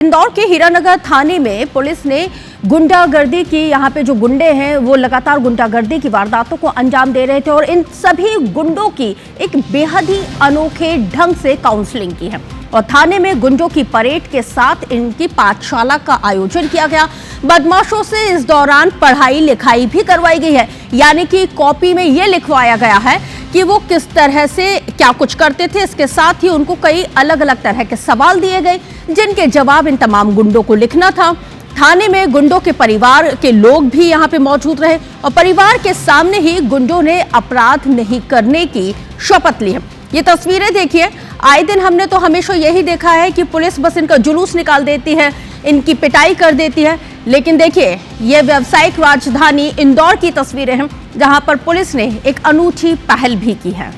इंदौर के हीरानगर थाने में पुलिस ने गुंडागर्दी की, यहाँ पे जो गुंडे हैं वो लगातार गुंडागर्दी की वारदातों को अंजाम दे रहे थे और इन सभी गुंडों की एक बेहद ही अनोखे ढंग से काउंसलिंग की है और थाने में गुंडों की परेड के साथ इनकी पाठशाला का आयोजन किया गया। बदमाशों से इस दौरान पढ़ाई लिखाई भी करवाई गई है, यानी कि कॉपी में ये लिखवाया गया है कि वो किस तरह से क्या कुछ करते थे। इसके साथ ही उनको कई अलग अलग तरह के सवाल दिए गए जिनके जवाब इन तमाम गुंडों को लिखना था। थाने में गुंडों के परिवार के लोग भी यहाँ पे मौजूद रहे और परिवार के सामने ही गुंडों ने अपराध नहीं करने की शपथ ली है। ये तस्वीरें देखिए, आए दिन हमने तो हमेशा यही देखा है कि पुलिस बस इनका जुलूस निकाल देती है, इनकी पिटाई कर देती है, लेकिन देखिए ये व्यावसायिक राजधानी इंदौर की तस्वीरें हैं जहां पर पुलिस ने एक अनूठी पहल भी की है।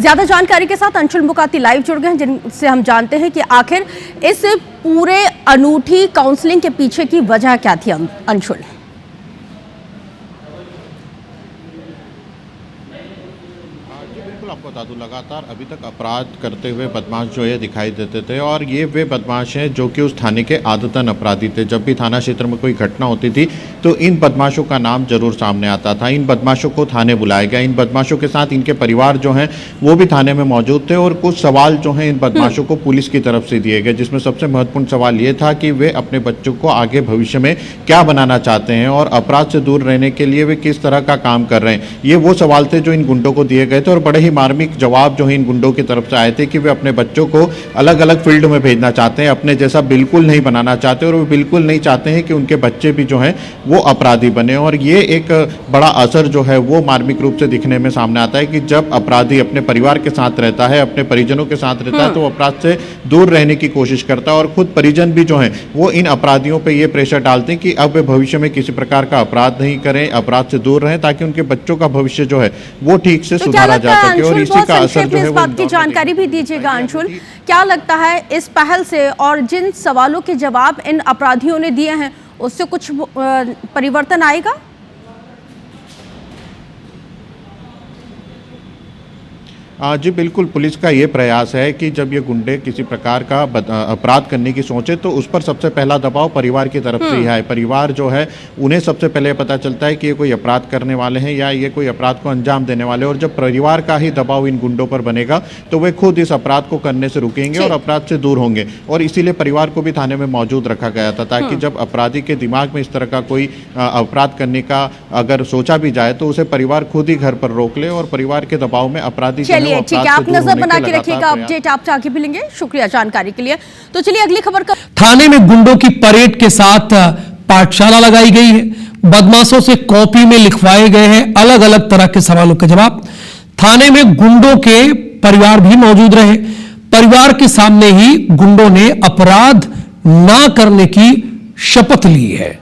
ज्यादा जानकारी के साथ अंशुल मुकाती लाइव जुड़ गए हैं, जिनसे हम जानते हैं कि आखिर इस पूरे अनूठी काउंसलिंग के पीछे की वजह क्या थी। अंशुल, आपको बता दूं, लगातार अभी तक अपराध करते हुए बदमाश जो है दिखाई देते थे और ये वे बदमाश हैं जो कि उस थाने के आदतन अपराधी थे। जब भी थाना क्षेत्र में कोई घटना होती थी तो इन बदमाशों का नाम जरूर सामने आता था। इन बदमाशों को थाने बुलाया गया। इन बदमाशों के साथ इनके परिवार जो हैं वो भी थाने में मौजूद थे और कुछ सवाल जो हैं इन बदमाशों को पुलिस की तरफ से दिए गए, जिसमें सबसे महत्वपूर्ण सवाल ये था कि वे अपने बच्चों को आगे भविष्य में क्या बनाना चाहते हैं और अपराध से दूर रहने के लिए वे किस तरह का काम कर रहे हैं। ये वो सवाल थे जो इन गुंडों को दिए गए थे और बड़े ही मार्मिक जवाब जो है इन गुंडों की तरफ से आए थे कि वे अपने बच्चों को अलग अलग फील्ड में भेजना चाहते हैं, अपने जैसा बिल्कुल नहीं बनाना चाहते और वो बिल्कुल नहीं चाहते हैं कि उनके बच्चे भी जो हैं वो अपराधी बने। और ये एक बड़ा असर जो है वो मार्मिक रूप से दिखने में सामने आता है कि जब अपराधी अपने परिवार के साथ रहता है, अपने परिजनों के साथ रहता है तो अपराध से दूर रहने की कोशिश करता है और खुद परिजन भी जो है वो इन अपराधियों पर ये प्रेशर डालते हैं कि अब वे भविष्य में किसी प्रकार का अपराध नहीं करें, अपराध से दूर रहें ताकि उनके बच्चों का भविष्य जो है वो ठीक से सुधारा जा सके। और इसी का असर जो है इस बात की जानकारी भी दीजिएगा अंशुल, क्या लगता है इस पहल से और जिन सवालों के जवाब इन अपराधियों ने दिए हैं उससे कुछ परिवर्तन आएगा? जी बिल्कुल, पुलिस का ये प्रयास है कि जब ये गुंडे किसी प्रकार का अपराध करने की सोचे तो उस पर सबसे पहला दबाव परिवार की तरफ से ही है। परिवार जो है उन्हें सबसे पहले पता चलता है कि ये कोई अपराध करने वाले हैं या ये कोई अपराध को अंजाम देने वाले हैं और जब परिवार का ही दबाव इन गुंडों पर बनेगा तो वे खुद इस अपराध को करने से रुकेंगे और अपराध से दूर होंगे। और इसीलिए परिवार को भी थाने में मौजूद रखा गया था ताकि जब अपराधी के दिमाग में इस तरह का कोई अपराध करने का अगर सोचा भी जाए तो उसे परिवार खुद ही घर पर रोक ले और परिवार के दबाव में अपराधी ठीक है, आप नजर बना के रखिएगा, अपडेट आपसे आगे भी लेंगे। शुक्रिया जानकारी के लिए। तो चलिए अगली खबर का। थाने में गुंडों की परेड के साथ पाठशाला लगाई गई है। बदमाशों से कॉपी में लिखवाए गए हैं अलग अलग तरह के सवालों के जवाब। थाने में गुंडों के परिवार भी मौजूद रहे। परिवार के सामने ही गुंडों ने अपराध ना करने की शपथ ली है।